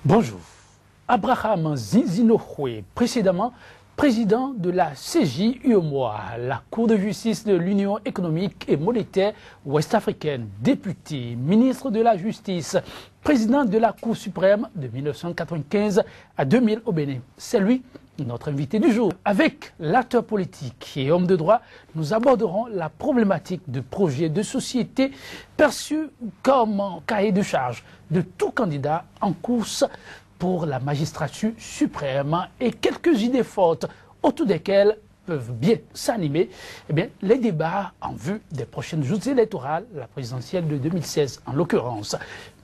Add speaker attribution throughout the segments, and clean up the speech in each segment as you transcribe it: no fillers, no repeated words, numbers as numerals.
Speaker 1: Bonjour. Abraham Zinzinohwe, précédemment président de la CJUEMOA, la Cour de justice de l'Union économique et monétaire ouest-africaine, député, ministre de la Justice, président de la Cour suprême de 1995 à 2000 au Bénin. C'est lui notre invité du jour. Avec l'acteur politique et homme de droit, nous aborderons la problématique de projets de société perçus comme un cahier de charge de tout candidat en course pour la magistrature suprême et quelques idées fortes autour desquelles peuvent bien s'animer les débats en vue des prochaines joutes électorales, la présidentielle de 2016 en l'occurrence.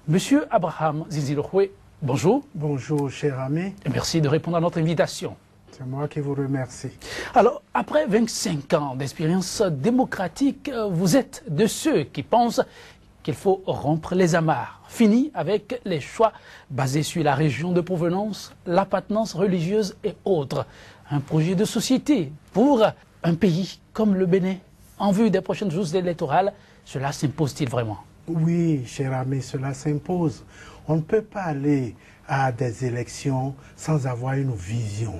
Speaker 1: Monsieur Abraham Zinzinohwe, bonjour.
Speaker 2: Bonjour, cher ami.
Speaker 1: Et merci de répondre à notre invitation.
Speaker 2: C'est moi qui vous remercie.
Speaker 1: Alors, après 25 ans d'expérience démocratique, vous êtes de ceux qui pensent qu'il faut rompre les amarres, fini avec les choix basés sur la région de provenance, l'appartenance religieuse et autres. Un projet de société pour un pays comme le Bénin, en vue des prochaines joutes électorales, cela s'impose-t-il vraiment?
Speaker 2: Oui, cher ami, cela s'impose. On ne peut pas aller à des élections sans avoir une vision,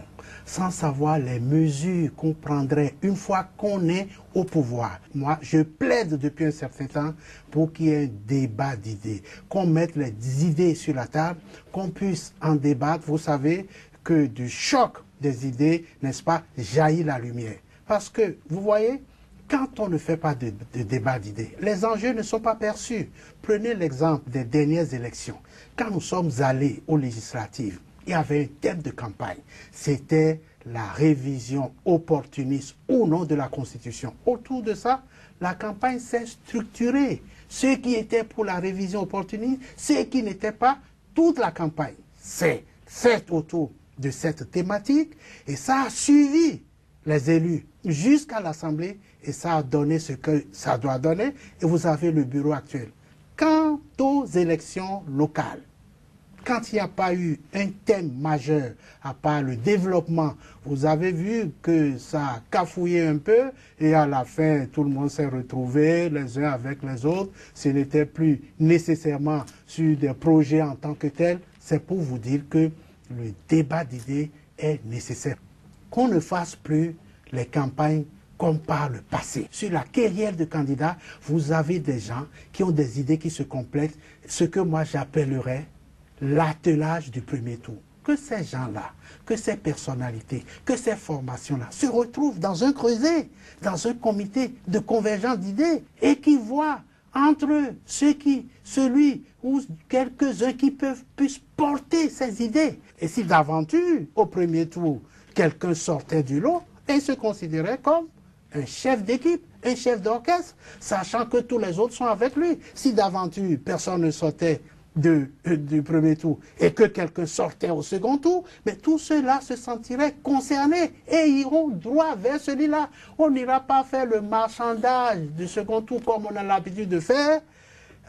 Speaker 2: sans savoir les mesures qu'on prendrait une fois qu'on est au pouvoir. Moi, je plaide depuis un certain temps pour qu'il y ait un débat d'idées, qu'on mette les idées sur la table, qu'on puisse en débattre. Vous savez que du choc des idées, n'est-ce pas, jaillit la lumière. Parce que, vous voyez, quand on ne fait pas de débat d'idées, les enjeux ne sont pas perçus. Prenez l'exemple des dernières élections. Quand nous sommes allés aux législatives, il y avait un thème de campagne. C'était la révision opportuniste ou non de la Constitution. Autour de ça, la campagne s'est structurée. Ceux qui étaient pour la révision opportuniste, ceux qui n'étaient pas, toute la campagne s'est faite autour de cette thématique et ça a suivi les élus jusqu'à l'Assemblée et ça a donné ce que ça doit donner et vous avez le bureau actuel. Quant aux élections locales, quand il n'y a pas eu un thème majeur, à part le développement, vous avez vu que ça a cafouillé un peu et à la fin, tout le monde s'est retrouvé les uns avec les autres. Ce n'était plus nécessairement sur des projets en tant que tels. C'est pour vous dire que le débat d'idées est nécessaire. Qu'on ne fasse plus les campagnes comme par le passé. Sur la carrière de candidat, vous avez des gens qui ont des idées qui se complètent, ce que moi j'appellerais l'attelage du premier tour. Que ces gens-là, que ces personnalités, que ces formations-là se retrouvent dans un creuset, dans un comité de convergence d'idées et qui voient entre eux celui ou quelques-uns qui puissent porter ces idées. Et si d'aventure, au premier tour, quelqu'un sortait du lot, il se considérait comme un chef d'équipe, un chef d'orchestre, sachant que tous les autres sont avec lui. Si d'aventure, personne ne sortait du premier tour et que quelqu'un sortait au second tour, mais tous ceux-là se sentiraient concernés et iront droit vers celui-là. On n'ira pas faire le marchandage du second tour comme on a l'habitude de faire.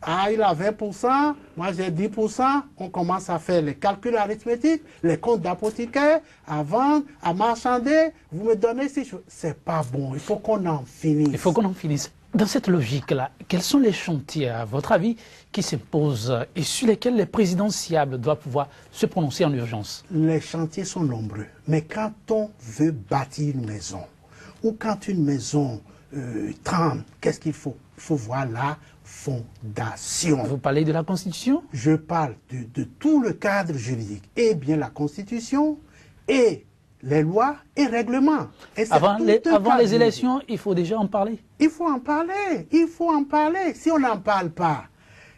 Speaker 2: Ah, il a 20%, moi j'ai 10%, on commence à faire les calculs arithmétiques, les comptes d'apothicaire, à vendre, à marchander, vous me donnez si je... C'est pas bon, il faut qu'on en finisse.
Speaker 1: Il faut qu'on en finisse. Dans cette logique-là, quels sont les chantiers, à votre avis, qui s'imposent et sur lesquels les présidentiables doivent pouvoir se prononcer en urgence?
Speaker 2: Les chantiers sont nombreux, mais quand on veut bâtir une maison, ou quand une maison tremble, qu'est-ce qu'il faut? Il faut voir la fondation.
Speaker 1: Vous parlez de la Constitution?
Speaker 2: Je parle de tout le cadre juridique. Eh bien, la Constitution et les lois et règlements. Et
Speaker 1: avant les élections, il faut déjà en parler.
Speaker 2: Il faut en parler. Il faut en parler. Si on n'en parle pas,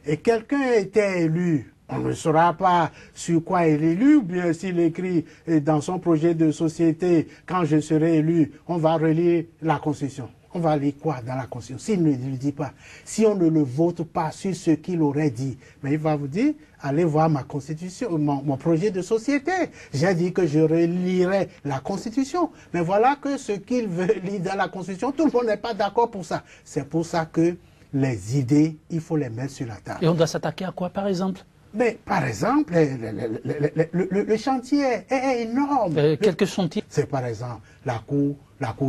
Speaker 2: et quelqu'un était élu, on ne saura pas sur quoi il est élu, ou bien s'il écrit dans son projet de société, quand je serai élu, on va relire la Constitution. On va lire quoi dans la Constitution? S'il ne le dit pas, si on ne le vote pas sur ce qu'il aurait dit, mais il va vous dire, allez voir ma Constitution, mon projet de société. J'ai dit que je relirai la Constitution. Mais voilà que ce qu'il veut lire dans la Constitution, tout le monde n'est pas d'accord pour ça. C'est pour ça que les idées, il faut les mettre sur la table.
Speaker 1: Et on doit s'attaquer à quoi, par exemple?
Speaker 2: Mais, par exemple, le chantier est énorme.
Speaker 1: Quelques chantiers.
Speaker 2: C'est par exemple la Cour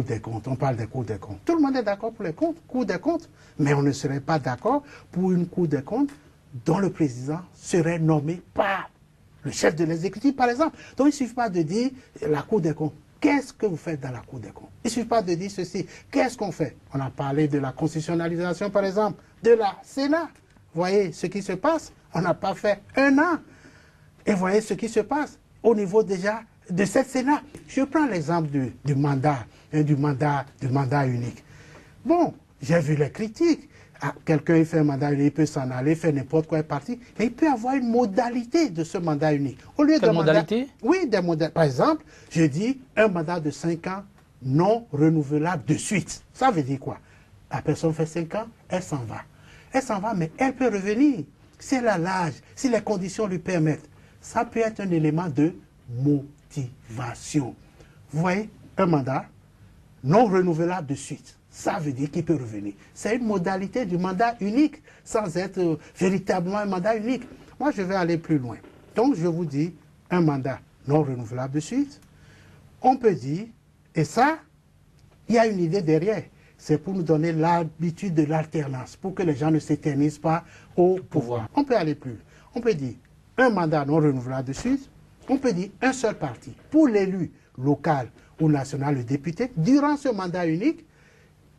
Speaker 2: des comptes. On parle des cours des comptes. Tout le monde est d'accord pour les comptes, Cour des comptes. Mais on ne serait pas d'accord pour une Cour des comptes dont le président serait nommé par le chef de l'exécutif, par exemple. Donc, il ne suffit pas de dire la Cour des comptes. Qu'est-ce que vous faites dans la Cour des comptes? Il ne suffit pas de dire ceci. Qu'est-ce qu'on fait? On a parlé de la constitutionnalisation, par exemple, de la Sénat. Vous voyez ce qui se passe? On n'a pas fait un an. Et voyez ce qui se passe au niveau déjà de cette Sénat. Je prends l'exemple du mandat unique. Bon, j'ai vu les critiques. Ah, quelqu'un il fait un mandat unique, il peut s'en aller, faire n'importe quoi, parti. Mais il peut avoir une modalité de ce mandat unique. Au lieu de
Speaker 1: modalité?
Speaker 2: Oui, des modalités. Par exemple, je dis un mandat de 5 ans non renouvelable de suite. Ça veut dire quoi? La personne fait 5 ans, elle s'en va. Elle s'en va, mais elle peut revenir. Si elle a l'âge, si les conditions lui permettent. Ça peut être un élément de motivation. Vous voyez, un mandat non renouvelable de suite. Ça veut dire qu'il peut revenir. C'est une modalité du mandat unique, sans être véritablement un mandat unique. Moi, je vais aller plus loin. Donc, je vous dis, un mandat non renouvelable de suite. On peut dire, et ça, il y a une idée derrière. C'est pour nous donner l'habitude de l'alternance, pour que les gens ne s'éternisent pas au pouvoir. On peut aller plus loin. On peut dire, un mandat non renouvelable de suite. On peut dire un seul parti. Pour l'élu local ou national, le député, durant ce mandat unique,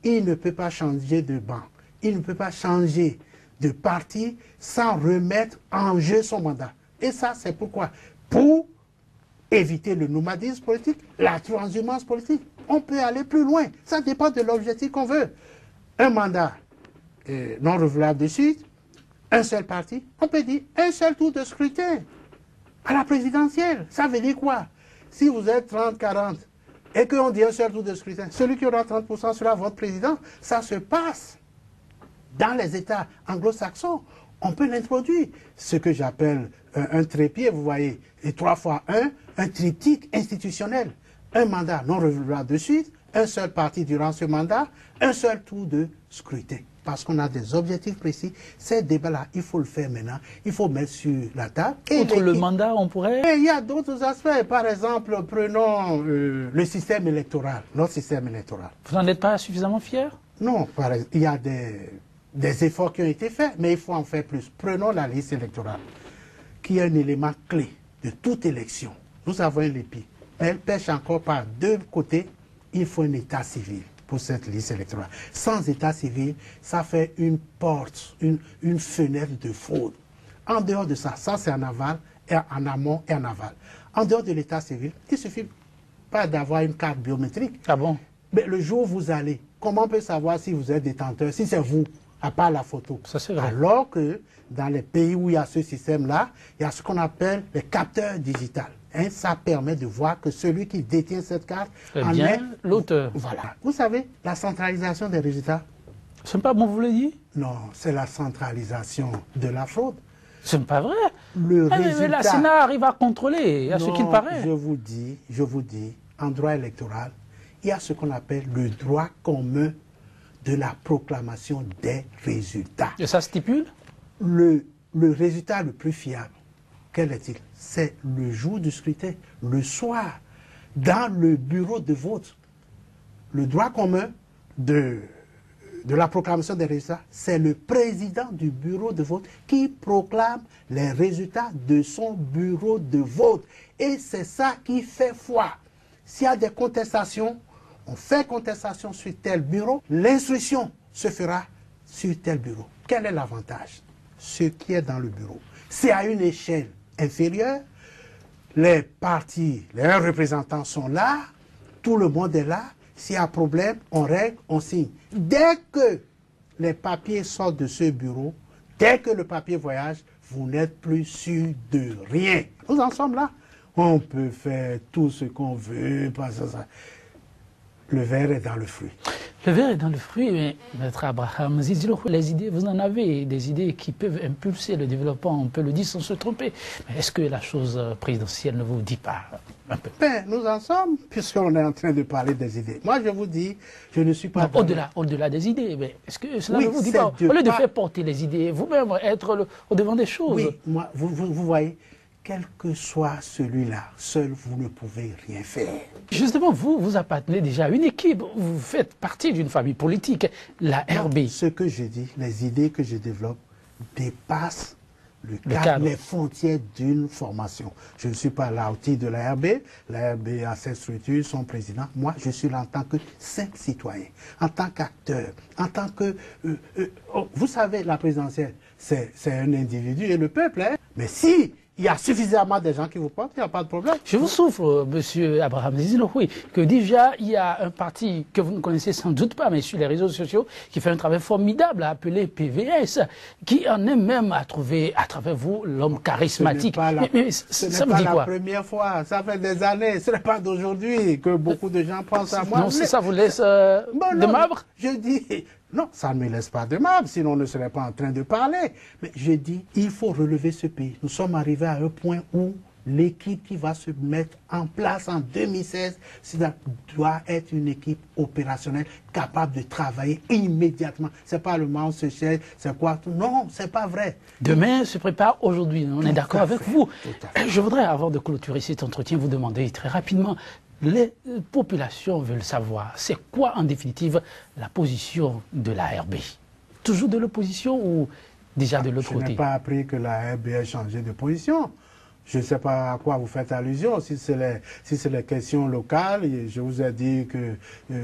Speaker 2: il ne peut pas changer de banc. Il ne peut pas changer de parti sans remettre en jeu son mandat. Et ça, c'est pourquoi? Pour éviter le nomadisme politique, la transhumance politique. On peut aller plus loin. Ça dépend de l'objectif qu'on veut. Un mandat non renouvelable de suite, un seul parti, on peut dire un seul tour de scrutin à la présidentielle. Ça veut dire quoi? Si vous êtes 30-40 et qu'on dit un seul tour de scrutin, celui qui aura 30% sera votre président. Ça se passe dans les États anglo-saxons. On peut l'introduire. Ce que j'appelle un trépied, vous voyez, et 3 fois 1, un triptyque institutionnel. Un mandat non renouvelable de suite, un seul parti durant ce mandat, un seul tour de scrutin. Parce qu'on a des objectifs précis. Ces débats-là, il faut le faire maintenant. Il faut mettre sur la table.
Speaker 1: Outre le mandat, on pourrait...
Speaker 2: Et il y a d'autres aspects. Par exemple, prenons le système électoral, notre système électoral.
Speaker 1: Vous n'en êtes pas suffisamment fier?
Speaker 2: Non, il y a des efforts qui ont été faits, mais il faut en faire plus. Prenons la liste électorale, qui est un élément clé de toute élection. Nous avons un LEPI. Elle pêche encore par deux côtés. Il faut un état civil pour cette liste électorale. Sans état civil, ça fait une porte, une fenêtre de fraude. En dehors de ça, ça c'est en aval, et en amont et en aval. En dehors de l'état civil, il ne suffit pas d'avoir une carte biométrique.
Speaker 1: Ah bon?
Speaker 2: Mais le jour où vous allez, comment on peut savoir si vous êtes détenteur, si c'est vous, à part la photo?
Speaker 1: Ça c'est vrai.
Speaker 2: Alors que dans les pays où il y a ce système-là, il y a ce qu'on appelle les capteurs digitales. Hein, ça permet de voir que celui qui détient cette carte
Speaker 1: en est l'auteur.
Speaker 2: Voilà. Vous savez, la centralisation des résultats.
Speaker 1: Ce n'est pas bon, vous le dites?
Speaker 2: Non, c'est la centralisation de la fraude.
Speaker 1: Ce n'est pas vrai.
Speaker 2: Le résultat...
Speaker 1: Mais la Sénat arrive à contrôler, à ce qu'il paraît.
Speaker 2: Je vous dis, en droit électoral, il y a ce qu'on appelle le droit commun de la proclamation des résultats.
Speaker 1: Et ça stipule?
Speaker 2: Le résultat le plus fiable, quel est-il? C'est le jour du scrutin, le soir, dans le bureau de vote. Le droit commun de la proclamation des résultats, c'est le président du bureau de vote qui proclame les résultats de son bureau de vote. Et c'est ça qui fait foi. S'il y a des contestations, on fait contestation sur tel bureau, l'instruction se fera sur tel bureau. Quel est l'avantage? Ce qui est dans le bureau. C'est à une échelle inférieure, les partis, les représentants sont là, tout le monde est là. S'il y a un problème, on règle, on signe. Dès que les papiers sortent de ce bureau, dès que le papier voyage, vous n'êtes plus sûr de rien. Nous en sommes là. On peut faire tout ce qu'on veut. Le verre est dans le fruit.
Speaker 1: Le verre est dans le fruit, mais Maître Abraham Zizilo, les idées, vous en avez des idées qui peuvent impulser le développement, on peut le dire sans se tromper. Mais est-ce que la chose présidentielle ne vous dit pas un peu?
Speaker 2: Ben, nous en sommes, puisqu'on est en train de parler des idées. Moi, je vous dis, je ne suis pas...
Speaker 1: Au-delà des idées, mais est-ce que cela ne vous dit pas? Au lieu de faire porter les idées, vous-même, être au devant des choses.
Speaker 2: Oui, moi, vous voyez, quel que soit celui-là, seul, vous ne pouvez rien faire.
Speaker 1: Justement, vous appartenez déjà à une équipe, vous faites partie d'une famille politique, la RB.
Speaker 2: Ce que je dis, les idées que je développe dépassent le cadre, les frontières d'une formation. Je ne suis pas l'outil de l'ARB. L'ARB a ses structures, son président. Moi, je suis là en tant que simple citoyen, en tant qu'acteur, en tant que... vous savez, la présidentielle, c'est un individu et le peuple. Hein? Mais si il y a suffisamment de gens qui vous portent, il n'y a pas de problème.
Speaker 1: Je vous souffre, monsieur Abraham Zizinoui, que déjà, il y a un parti que vous ne connaissez sans doute pas, mais sur les réseaux sociaux, qui fait un travail formidable, appelé PVS, qui en est même à trouver, à travers vous, l'homme charismatique.
Speaker 2: Ce n'est pas la première fois, ça fait des années, ce n'est pas d'aujourd'hui que beaucoup de gens pensent à moi.
Speaker 1: Non, ça vous laisse de marbre?
Speaker 2: Je dis... Non, ça ne me laisse pas de marbre, sinon on ne serait pas en train de parler. Mais je dis, il faut relever ce pays. Nous sommes arrivés à un point où l'équipe qui va se mettre en place en 2016, ça doit être une équipe opérationnelle capable de travailler immédiatement. C'est pas le moment où se cherche, c'est quoi? Non, c'est pas vrai.
Speaker 1: Demain se prépare aujourd'hui, on est d'accord avec vous. Je voudrais, avant de clôturer cet entretien, vous demander très rapidement, les populations veulent savoir, c'est quoi en définitive la position de l'ARB? Toujours de l'opposition ou déjà de l'autre côté?
Speaker 2: Je n'ai pas appris que l'ARB a changé de position. Je ne sais pas à quoi vous faites allusion. Si c'est les questions locales, je vous ai dit que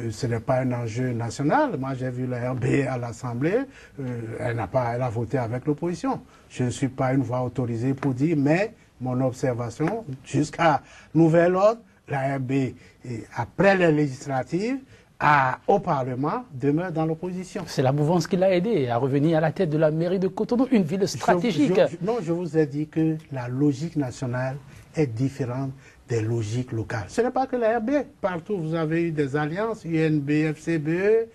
Speaker 2: ce n'est pas un enjeu national. Moi, j'ai vu l'ARB à l'Assemblée. Elle a voté avec l'opposition. Je ne suis pas une voix autorisée pour dire, mais mon observation, jusqu'à nouvel ordre, l'ARB, après les législatives, au Parlement, demeure dans l'opposition.
Speaker 1: C'est la mouvance qui l'a aidé à revenir à la tête de la mairie de Cotonou, une ville stratégique.
Speaker 2: Non, je vous ai dit que la logique nationale est différente des logiques locales. Ce n'est pas que l'ARB. Partout, vous avez eu des alliances, UNBFCBE,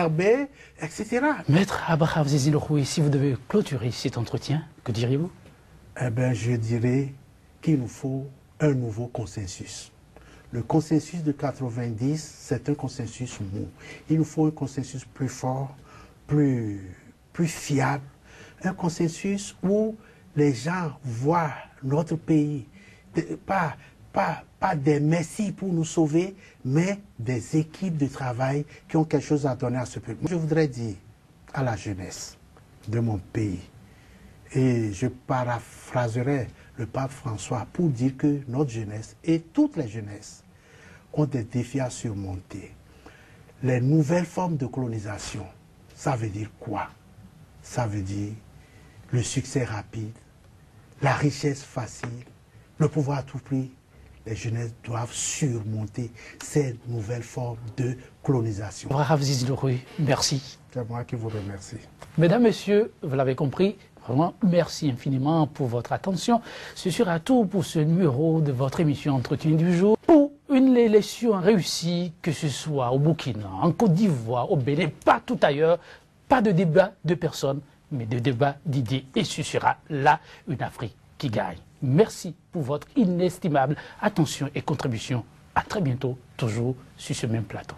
Speaker 2: RB, etc.
Speaker 1: Maître Abraham Zizinoui, si vous devez clôturer cet entretien, que diriez-vous?
Speaker 2: Eh bien, je dirais qu'il nous faut un nouveau consensus. Le consensus de 90, c'est un consensus mou. Il nous faut un consensus plus fort, plus fiable, un consensus où les gens voient notre pays, pas des messies pour nous sauver, mais des équipes de travail qui ont quelque chose à donner à ce peuple. Je voudrais dire à la jeunesse de mon pays, et je paraphraserai le pape François pour dire que notre jeunesse et toutes les jeunesses ont des défis à surmonter. Les nouvelles formes de colonisation, ça veut dire quoi? Ça veut dire le succès rapide, la richesse facile, le pouvoir à tout prix. Les jeunesses doivent surmonter ces nouvelles formes de colonisation.
Speaker 1: Abraham Zizinoui, merci.
Speaker 2: C'est moi qui vous remercie.
Speaker 1: Mesdames, Messieurs, vous l'avez compris, vraiment, merci infiniment pour votre attention. Ce sera tout pour ce numéro de votre émission Entretien du jour. Pour une élection réussie, que ce soit au Burkina, en Côte d'Ivoire, au Bénin, partout ailleurs, pas de débat de personnes, mais de débat d'idées. Et ce sera là une Afrique qui gagne. Merci pour votre inestimable attention et contribution. À très bientôt, toujours sur ce même plateau.